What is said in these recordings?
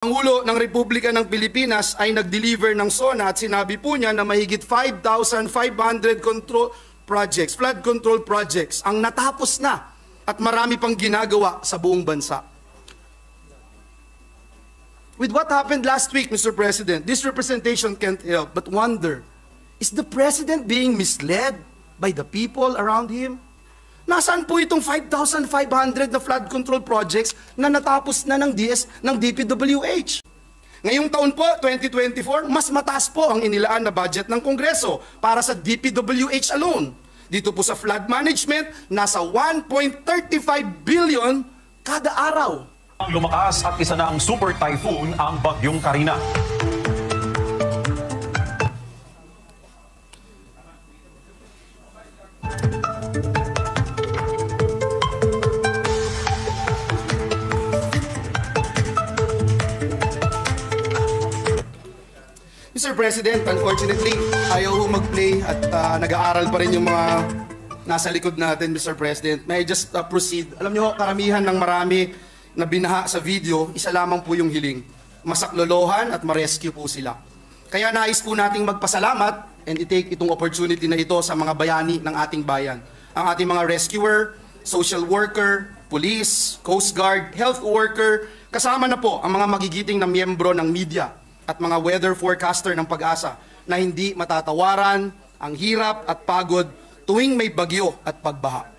Pangulo ng Republika ng Pilipinas ay nag-deliver ng SONA at sinabi po niya na mahigit 5,500 flood control projects ang natapos na at marami pang ginagawa sa buong bansa. With what happened last week, Mr. President, this representation can't help but wonder, is the President being misled by the people around him? Nasaan po itong 5,500 na flood control projects na natapos na ng DPWH? Ngayong taon po, 2024, mas mataas po ang inilaan na budget ng Kongreso para sa DPWH alone. Dito po sa flood management, nasa 1.35 billion kada araw. Lumakas at isa na ang super typhoon ang Bagyong Karina. Mr. President, unfortunately, ayaw ho mag-play at nag-aaral pa rin yung mga nasa likod natin, Mr. President. May I just proceed? Alam nyo, karamihan ng marami na binaha sa video, isa lamang po yung hiling. Masaklolohan at ma-rescue po sila. Kaya nais po nating magpasalamat and i-take itong opportunity na ito sa mga bayani ng ating bayan. Ang ating mga rescuer, social worker, police, coast guard, health worker, kasama na po ang mga magigiting na miyembro ng media at mga weather forecaster ng Pag-asa na hindi matatawaran ang hirap at pagod tuwing may bagyo at pagbaha.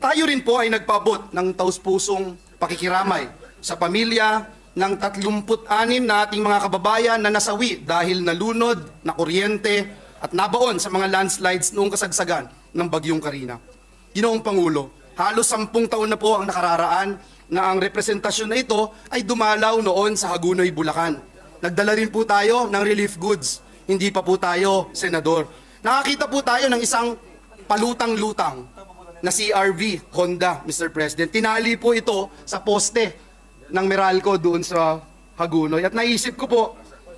Tayo rin po ay nagpaabot ng taus-pusong pakikiramay sa pamilya ng 36 na ating mga kababayan na nasawi dahil nalunod, na kuryente at nabaon sa mga landslides noong kasagsagan ng Bagyong Karina. Ginoong Pangulo, halos 10 taon na po ang nakararaan na ang representasyon na ito ay dumalaw noon sa Hagunoy, Bulacan. Nagdala rin po tayo ng relief goods. Hindi pa po tayo senador. Nakakita po tayo ng isang palutang-lutang na CRV Honda, Mr. President. Tinali po ito sa poste ng Meralco doon sa Hagunoy. At naisip ko po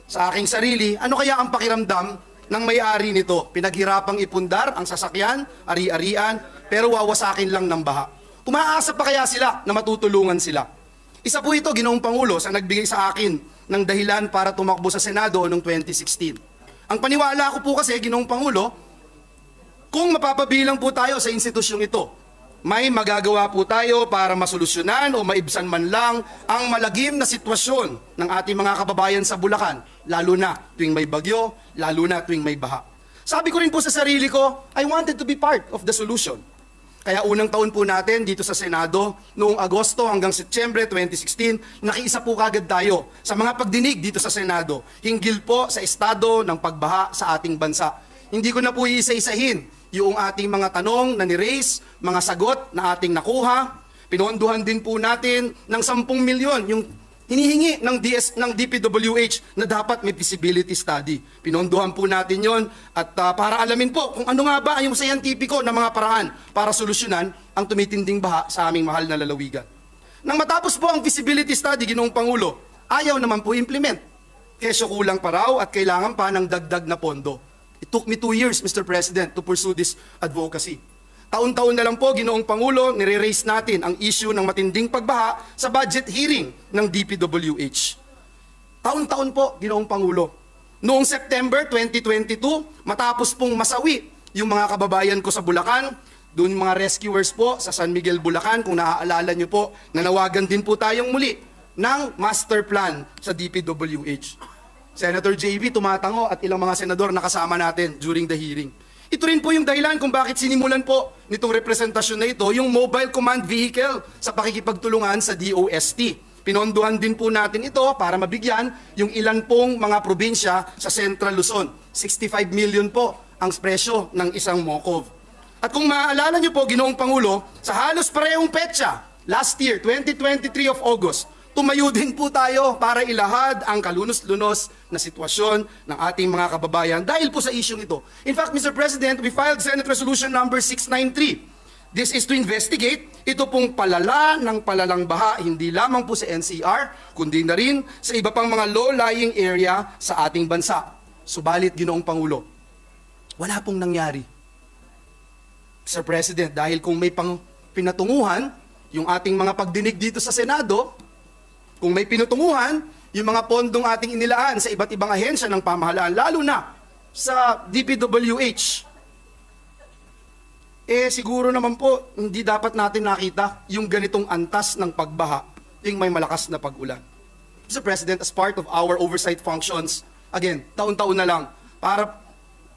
sa aking sarili, ano kaya ang pakiramdam ng may-ari nito? Pinaghirapang ipundar ang sasakyan, ari-arian, pero wawasakin lang ng baha. Umaasa pa kaya sila na matutulungan sila? Isa po ito, Ginoong Pangulo, sa nagbigay sa akin ng dahilan para tumakbo sa Senado noong 2016. Ang paniwala ko po kasi, Ginoong Pangulo, kung mapapabilang po tayo sa institusyong ito, may magagawa po tayo para masolusyonan o maibsan man lang ang malagim na sitwasyon ng ating mga kababayan sa Bulacan, lalo na tuwing may bagyo, lalo na tuwing may baha. Sabi ko rin po sa sarili ko, I wanted to be part of the solution. Kaya unang taon po natin dito sa Senado, noong Agosto hanggang Setyembre 2016, nakiisa po kagad tayo sa mga pagdinig dito sa Senado, hinggil po sa estado ng pagbaha sa ating bansa. Hindi ko na po iisa-isahin yung ating mga tanong na ni-raise, mga sagot na ating nakuha. Pinondohan din po natin ng 10 milyon yung hinihingi ng DPWH na dapat may feasibility study. Pinondohan po natin yon at para alamin po kung ano nga ba yung scientifico na mga paraan para solusyonan ang tumitinding baha sa aming mahal na lalawigan. Nang matapos po ang feasibility study, Ginoong Pangulo, ayaw naman po implement. Kesyo kulang pa raw at kailangan pa ng dagdag na pondo. It took me 2 years, Mr. President, to pursue this advocacy. Taon-taon na lang po, Ginoong Pangulo, nire-raise natin ang issue ng matinding pagbaha sa budget hearing ng DPWH. Taon-taon po, Ginoong Pangulo. Noong September 2022, matapos pong masawi yung mga kababayan ko sa Bulacan, doon mga rescuers po sa San Miguel, Bulacan, kung naaalala nyo po, nanawagan din po tayong muli ng master plan sa DPWH. Senator JB tumatango at ilang mga senador nakasama natin during the hearing. Ito rin po yung dahilan kung bakit sinimulan po nitong representasyon na ito yung mobile command vehicle sa pakikipagtulungan sa DOST. Pinondohan din po natin ito para mabigyan yung ilan pong mga probinsya sa Central Luzon. 65 million po ang presyo ng isang MOCOV. At kung maaalala nyo po, Ginoong Pangulo, sa halos parehong petsa, last year, 2023 of August, tumayo din po tayo para ilahad ang kalunos-lunos na sitwasyon ng ating mga kababayan dahil po sa isyong ito. In fact, Mr. President, we filed Senate Resolution number 693. This is to investigate ito pong palala ng palalang baha, hindi lamang po sa NCR, kundi na rin sa iba pang mga low-lying area sa ating bansa. Subalit, Ginoong Pangulo, wala pong nangyari. Mr. President, dahil kung may pinatunguhan, yung ating mga pagdinig dito sa Senado, kung may pinutunguhan, yung mga pondong ating inilaan sa iba't ibang ahensya ng pamahalaan, lalo na sa DPWH, siguro naman po, hindi dapat natin nakita yung ganitong antas ng pagbaha, yung may malakas na pag-ulan. Mr. President, as part of our oversight functions, again, taon-taon na lang, para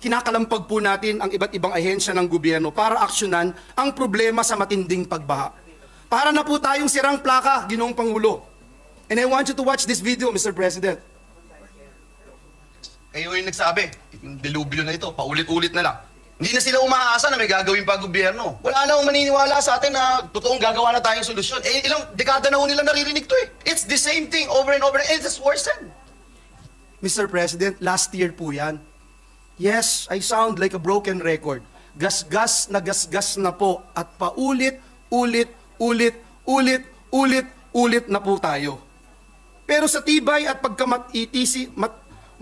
kinakalampag po natin ang iba't ibang ahensya ng gobyerno para aksyonan ang problema sa matinding pagbaha. Para na po tayong sirang plaka, Ginoong Pangulo. And I want you to watch this video, Mr. President. Kayo yung nagsabi, yung dilubyo na ito, paulit-ulit na lang. Hindi na sila umaasa na may gagawin pa gobyerno. Wala na maniniwala sa atin na totoong gagawa na tayong solusyon. Ilang dekada na ho nila naririnig to eh. It's the same thing over and over and it's worsened. Mr. President, last year po yan. Yes, I sound like a broken record. Gasgas na po at paulit-ulit na po tayo. Pero sa tibay at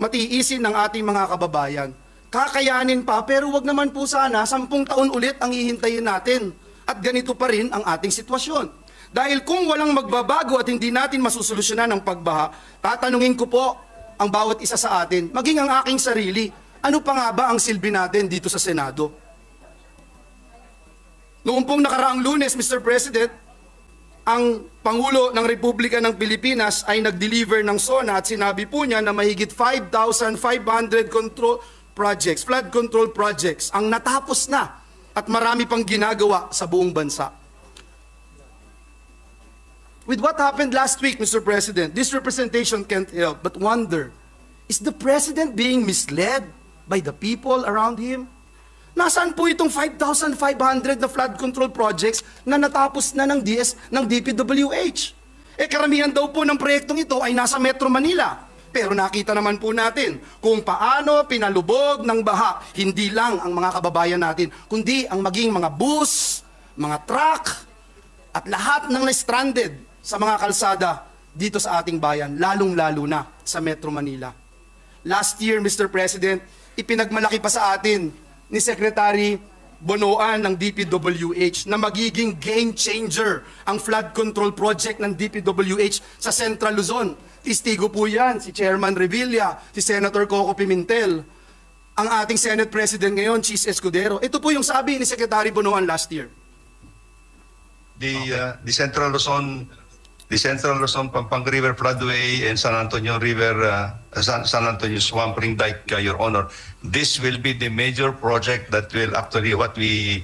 matiisin ng ating mga kababayan, kakayanin pa, pero wag naman po sana 10 taon ulit ang hihintayin natin. At ganito pa rin ang ating sitwasyon. Dahil kung walang magbabago at hindi natin masusolusyonan ang pagbaha, tatanungin ko po ang bawat isa sa atin, maging ang aking sarili, ano pa nga ba ang silbi natin dito sa Senado? Noong pong nakaraang Lunes, Mr. President, ang Pangulo ng Republika ng Pilipinas ay nag-deliver ng SONA at sinabi po niya na mahigit 5,500 flood control projects ang natapos na at marami pang ginagawa sa buong bansa. With what happened last week, Mr. President, this representation can't help but wonder, is the President being misled by the people around him? Nasaan po itong 5,500 na flood control projects na natapos na ng DPWH? Karamihan daw po ng proyektong ito ay nasa Metro Manila. Pero nakita naman po natin kung paano pinalubog ng baha, hindi lang ang mga kababayan natin, kundi ang maging mga bus, mga truck, at lahat ng na-stranded sa mga kalsada dito sa ating bayan, lalong-lalo na sa Metro Manila. Last year, Mr. President, ipinagmalaki pa sa atin ni Secretary Bonoan ng DPWH na magiging game changer ang flood control project ng DPWH sa Central Luzon. Testigo po yan, si Chairman Revilla, si Senator Coco Pimentel, ang ating Senate President ngayon, Chis Escudero. Ito po yung sabi ni Secretary Bonoan last year. The Central Luzon Pampanga River Floodway and San Antonio River, San Antonio Swamp Ring Dike, Your Honor. This will be the major project that will actually we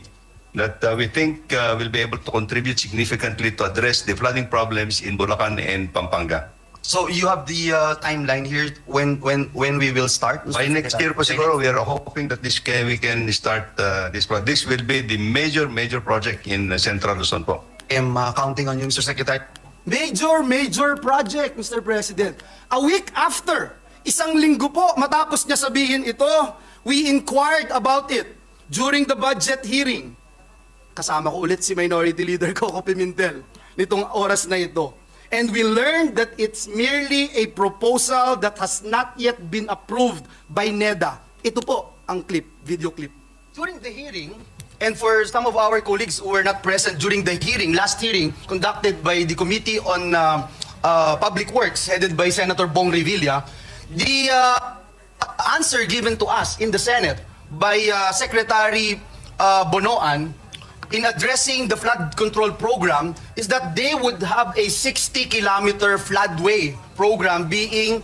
think will be able to contribute significantly to address the flooding problems in Bulacan and Pampanga. So you have the timeline here when we will start? By next year po siguro, we are hoping that we can start this project. This will be the major project in Central Luzon po. I'm counting on you, Mr. Secretary. Major project, Mr. President. A week after, isang linggo po matapos niya sabihin ito, we inquired about it during the budget hearing. Kasama ko ulit si Minority Leader Coco Pimentel nitong oras na ito. And we learned that it's merely a proposal that has not yet been approved by NEDA. Ito po ang video clip. During the hearing, and for some of our colleagues who were not present during the hearing, last hearing conducted by the Committee on Public Works, headed by Senator Bong Revilla, the answer given to us in the Senate by Secretary Bonoan in addressing the flood control program is that they would have a 60-kilometer floodway program being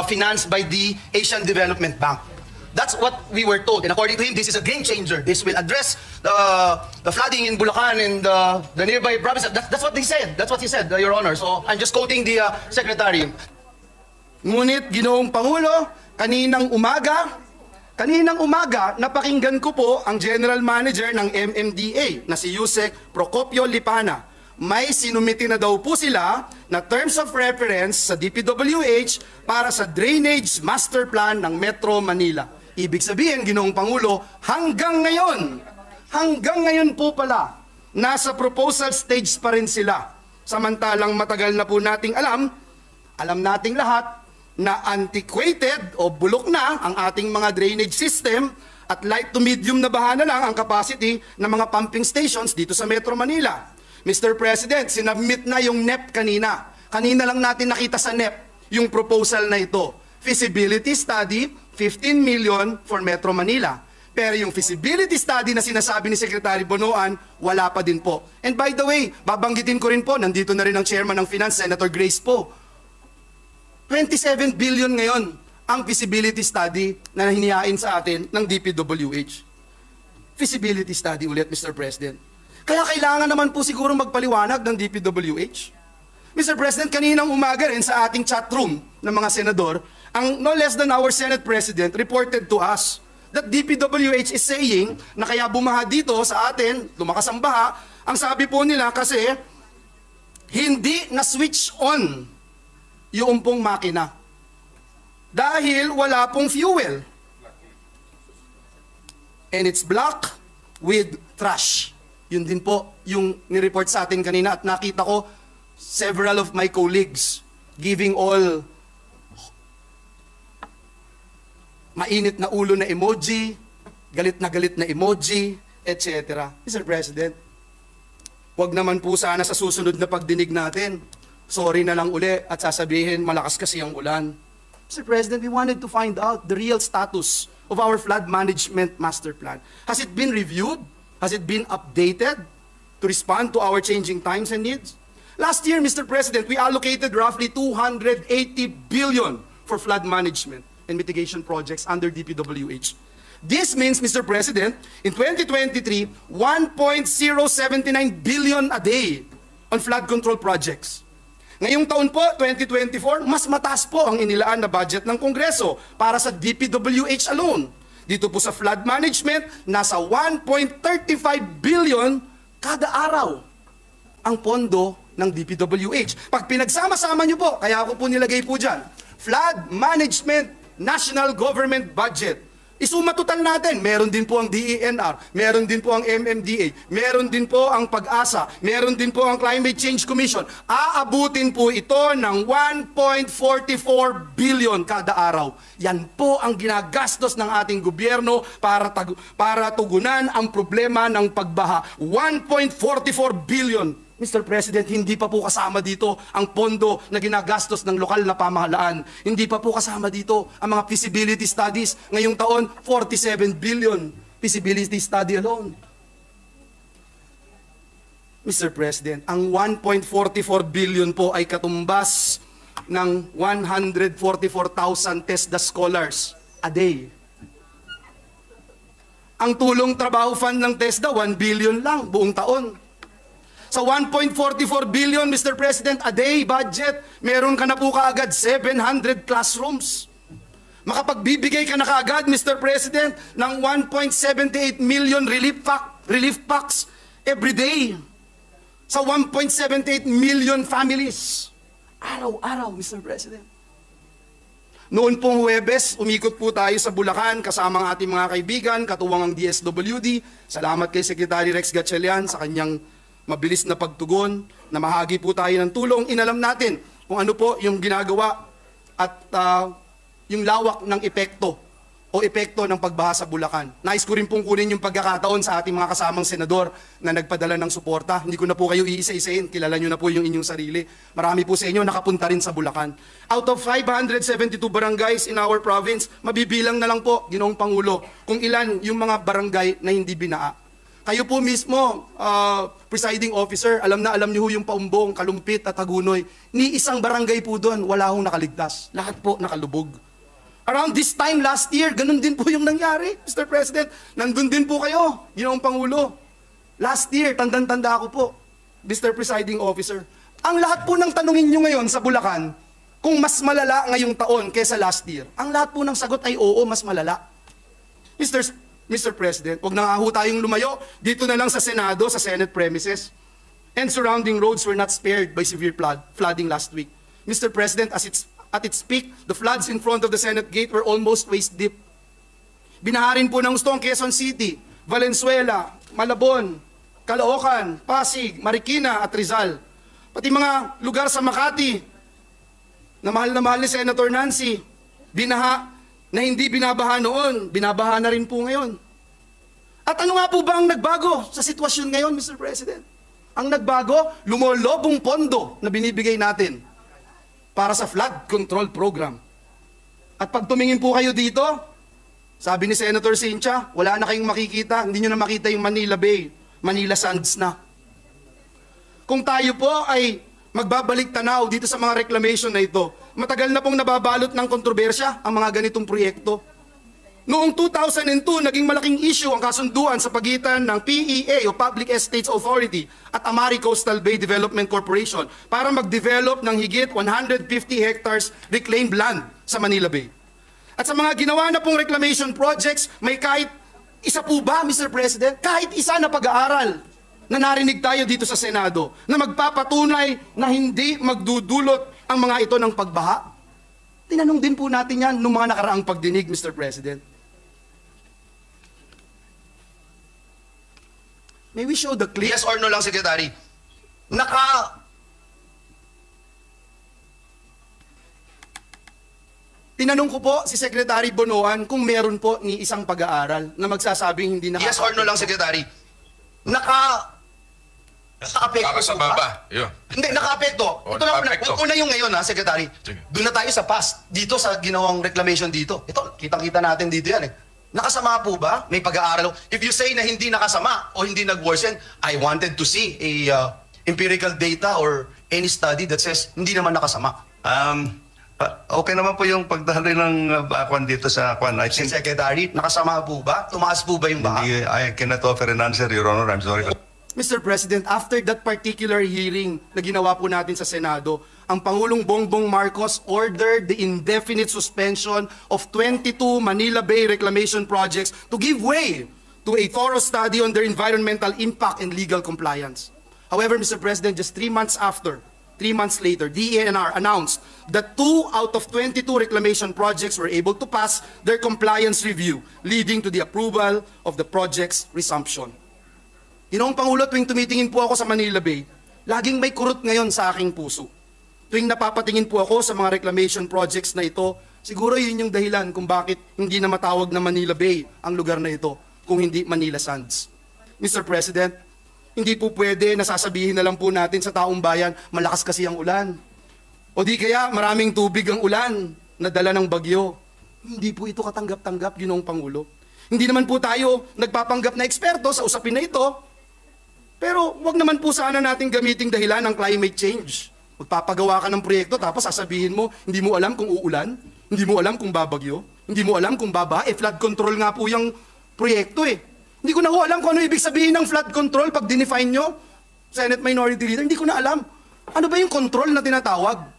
financed by the Asian Development Bank. That's what we were told. And according to him, this is a game changer. This will address the flooding in Bulacan and the nearby provinces. That's what they said. That's what he said, Your Honor. So I'm just quoting the Secretary. Ngunit, Ginoong Pangulo, kaninang umaga, napakinggan ko po ang General Manager ng MMDA na si Yusek Procopio Lipana. May sinumiti na daw po sila na terms of reference sa DPWH para sa Drainage Master Plan ng Metro Manila. Ibig sabihin, Ginoong Pangulo, hanggang ngayon po pala, nasa proposal stage pa rin sila. Samantalang matagal na po nating alam nating lahat na antiquated o bulok na ang ating mga drainage system at light to medium na baha na lang ang capacity ng mga pumping stations dito sa Metro Manila. Mr. President, sinabmit na yung NEP kanina. Kanina lang natin nakita sa NEP yung proposal na ito. Feasibility study, 15 million for Metro Manila. Pero yung feasibility study na sinasabi ni Secretary Bonoan, wala pa din po. And by the way, babanggitin ko rin po, nandito na rin ang chairman ng Finance, Senator Grace po. 27 billion ngayon ang feasibility study na hinihain sa atin ng DPWH. Feasibility study ulit, Mr. President. Kaya kailangan naman po siguro magpaliwanag ng DPWH. Mr. President, kaninang umaga rin sa ating chat room ng mga senador, ang no less than our Senate President reported to us that DPWH is saying na kaya bumaha dito sa atin, lumakas ang baha, ang sabi po nila kasi hindi na-switch on yung pong makina. Dahil wala pong fuel. And it's black with trash. Yun din po yung nireport sa atin kanina at nakita ko several of my colleagues giving all mainit na ulo na emoji, galit na emoji, etc. Mr. President, wag naman po sana sa susunod na pagdinig natin, sorry na lang uli at sasabihin malakas kasi ang ulan. Mr. President, we wanted to find out the real status of our flood management master plan. Has it been reviewed? Has it been updated to respond to our changing times and needs? Last year, Mr. President, we allocated roughly 280 billion for flood management and mitigation projects under DPWH. This means, Mr. President, in 2023, 1.079 billion a day on flood control projects. Ngayong taon po, 2024, mas mataas po ang inilaan na budget ng Kongreso para sa DPWH alone. Dito po sa flood management, nasa 1.35 billion kada araw ang pondo ng DPWH. Pag pinagsama-sama nyo po, kaya ako po nilagay po dyan, flood management national government budget. Isumatotal natin, meron din po ang DENR, meron din po ang MMDA, meron din po ang PAG-ASA, meron din po ang Climate Change Commission. Aabutin po ito ng 1.44 billion kada araw. Yan po ang ginagastos ng ating gobyerno para tugunan ang problema ng pagbaha. 1.44 billion. Mr. President, hindi pa po kasama dito ang pondo na ginagastos ng lokal na pamahalaan. Hindi pa po kasama dito ang mga feasibility studies. Ngayong taon, 47 billion feasibility study alone. Mr. President, ang 1.44 billion po ay katumbas ng 144,000 TESDA scholars a day. Ang tulong trabaho fund ng TESDA, 1 billion lang buong taon. Sa 1.44 billion, Mr. President, a day budget, meron ka na po kaagad 700 classrooms. Makapagbibigay ka na kaagad, Mr. President, ng 1.78 million relief packs every day. Sa 1.78 million families. Araw-araw, Mr. President. Noon pong Huwebes, umikot po tayo sa Bulacan kasama ang ating mga kaibigan, katuwang ang DSWD. Salamat kay Secretary Rex Gatchalian sa kanyang mabilis na pagtugon, na mahagi po tayo ng tulong. Inalam natin kung ano po yung ginagawa at yung lawak ng epekto o epekto ng pagbaha sa Bulacan. Nais ko rin pong kunin yung pagkakataon sa ating mga kasamang senador na nagpadala ng suporta. Hindi ko na po kayo iisa-isahin, kilala nyo na po yung inyong sarili. Marami po sa inyo nakapunta rin sa Bulacan. Out of 572 barangays in our province, mabibilang na lang po, Ginoong Pangulo, kung ilan yung mga barangay na hindi binaa. Kayo po mismo, presiding officer, alam na alam niyo yung Paumbong, Kalumpit at Hagunoy. Ni isang barangay po doon, wala hong nakaligtas. Lahat po nakalubog. Around this time last year, ganun din po yung nangyari, Mr. President. Nandun din po kayo, Ginoong Pangulo. Last year, tandang-tanda ako po, Mr. Presiding Officer. Ang lahat po ng tanungin nyo ngayon sa Bulacan, kung mas malala ngayong taon kaysa last year, ang lahat po ng sagot ay oo, mas malala. Mr. President, huwag na nga ho tayong lumayo. Dito na lang sa Senado, sa Senate premises. And surrounding roads were not spared by severe flooding last week. Mr. President, at its peak, the floods in front of the Senate gate were almost waist deep. Binaharin po ng gusto ang Quezon City, Valenzuela, Malabon, Caloocan, Pasig, Marikina at Rizal. Pati mga lugar sa Makati, na mahal ni Senator Nancy, binaha na hindi binabaha noon, binabaha na rin po ngayon. At ano nga po ba ang nagbago sa sitwasyon ngayon, Mr. President? Ang nagbago, lumolobong pondo na binibigay natin para sa flood control program. At pag tumingin po kayo dito, sabi ni Senator Cynthia, wala na kayong makikita, hindi nyo na makita yung Manila Bay, Manila Sands na. Kung tayo po ay magbabalik tanaw dito sa mga reclamation na ito, matagal na pong nababalot ng kontrobersya ang mga ganitong proyekto. Noong 2002, naging malaking issue ang kasunduan sa pagitan ng PEA o Public Estates Authority at Amari Coastal Bay Development Corporation para mag-develop ng higit 150 hectares reclaimed land sa Manila Bay. At sa mga ginawa na pong reclamation projects, may kahit isa po ba, Mr. President, kahit isa na pag-aaral na narinig tayo dito sa Senado na magpapatunay na hindi magdudulot ang mga ito ng pagbaha? Tinanong din po natin yan noong mga nakaraang pagdinig, Mr. President. May we show the clip? Yes or no lang, Secretary. Tinanong ko po si Secretary Bonoan kung meron po ni isang pag-aaral na magsasabing hindi Yes or no lang, Secretary. Naka-apekto Kakasama ba? ba? Yun. Hindi, naka-apekto. Oh, Ito na naka-apekto. una yung ngayon, ha, Secretary. Sige. Doon na tayo sa past. Dito sa ginawang reclamation dito. Ito, kitang-kita natin dito yan eh. Nakasama po ba? May pag-aaral. If you say na hindi nakasama o hindi nag-worsen, I wanted to see a empirical data or any study that says hindi naman nakasama. Okay naman po yung pagdali ng kwan dito sa kwan. I think Secretary, nakasama po ba? Tumaas po ba yung baha? I cannot offer an answer, Your Honor. I'm sorry. Mr. President, after that particular hearing na ginawa po natin sa Senado, ang Pangulong Bongbong Marcos ordered the indefinite suspension of 22 Manila Bay reclamation projects to give way to a thorough study on their environmental impact and legal compliance. However, Mr. President, just 3 months later, DENR announced that 2 out of 22 reclamation projects were able to pass their compliance review, leading to the approval of the project's resumption. Ginoong Pangulo, tuwing tumitingin po ako sa Manila Bay, laging may kurot ngayon sa aking puso. Tuwing napapatingin po ako sa mga reclamation projects na ito, siguro yun yung dahilan kung bakit hindi na matawag na Manila Bay ang lugar na ito, kung hindi Manila Sands. Mr. President, hindi po pwede na sasabihin na lang po natin sa taong bayan, malakas kasi ang ulan. O di kaya maraming tubig ang ulan na dala ng bagyo. Hindi po ito katanggap-tanggap, Ginoong Pangulo. Hindi naman po tayo nagpapanggap na eksperto sa usapin na ito. Pero wag naman po sana natin gamiting dahilan ng climate change. Magpapagawa ka ng proyekto tapos sasabihin mo, hindi mo alam kung uulan, hindi mo alam kung babagyo, hindi mo alam kung baba, flood control nga po yung proyekto eh. Hindi ko na ho alam kung ano ibig sabihin ng flood control pag dinefine nyo, Senate Minority Leader, hindi ko na alam. Ano ba yung control na tinatawag?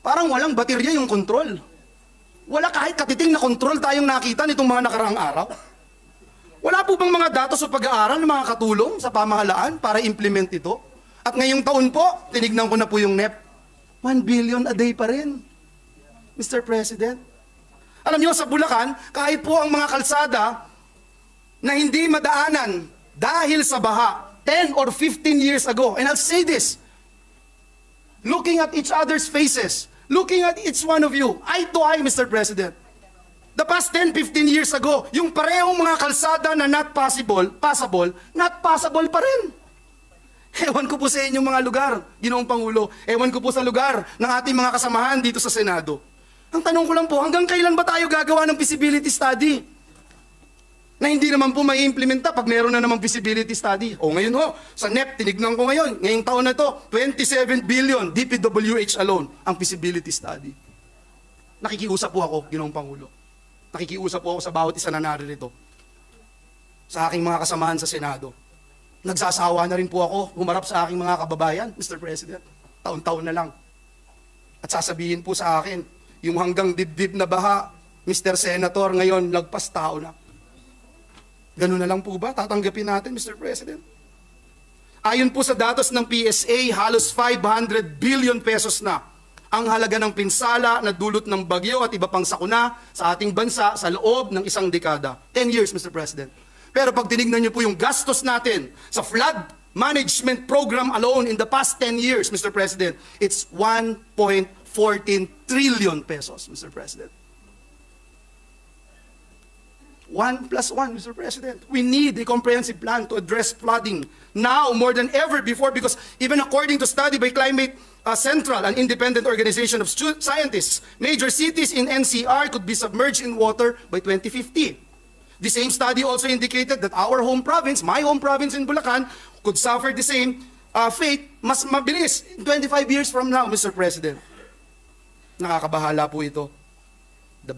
Parang walang baterya yung control. Wala kahit katiting na control tayong nakita nitong mga nakaraang araw. Wala po bang mga datos o pag-aaral ng mga katulong sa pamahalaan para implement ito? At ngayong taon po, tinignan ko na po yung NEP. 1 billion a day pa rin, Mr. President. Alam niyo, sa Bulacan, kahit po ang mga kalsada na hindi madaanan dahil sa baha 10 or 15 years ago, and I'll say this, looking at each other's faces, looking at each one of you, eye to eye, Mr. President, the past 10, 15 years ago, yung parehong mga kalsada na not passable pa rin. Ewan ko po sa inyong mga lugar, Ginoong Pangulo. Ewan ko po sa lugar ng ating mga kasamahan dito sa Senado. Ang tanong ko lang po, hanggang kailan ba tayo gagawa ng feasibility study? Na hindi naman po may implementa pag meron na namang feasibility study. O ngayon ho, sa NEP, tinignan ko ngayon, ngayong taon na to, 27 billion DPWH alone ang feasibility study. Nakikiusap po ako, Ginoong Pangulo. Nakikiusap po ako sa bawat isa na naririto. Sa aking mga kasamahan sa Senado. Nagsasawa na rin po ako humarap sa aking mga kababayan, Mr. President. Taon-taon na lang. At sasabihin po sa akin, yung hanggang dibdib na baha, Mr. Senator, ngayon lagpas tao na. Ganun na lang po ba? Tatanggapin natin, Mr. President. Ayon po sa datos ng PSA, halos 500 billion pesos na ang halaga ng pinsala na dulot ng bagyo at iba pang sakuna sa ating bansa sa loob ng isang dekada. 10 years, Mr. President. Pero pag tinignan niyo po yung gastos natin sa flood management program alone in the past 10 years, Mr. President, it's 1.14 trillion pesos, Mr. President. 1 plus 1, Mr. President. We need a comprehensive plan to address flooding now more than ever before, because even according to study by Climate Central, an independent organization of scientists, major cities in NCR could be submerged in water by 2050. The same study also indicated that our home province, my home province in Bulacan, could suffer the same fate mas mabilis in 25 years from now, Mr. President. Nakakabahala po ito. The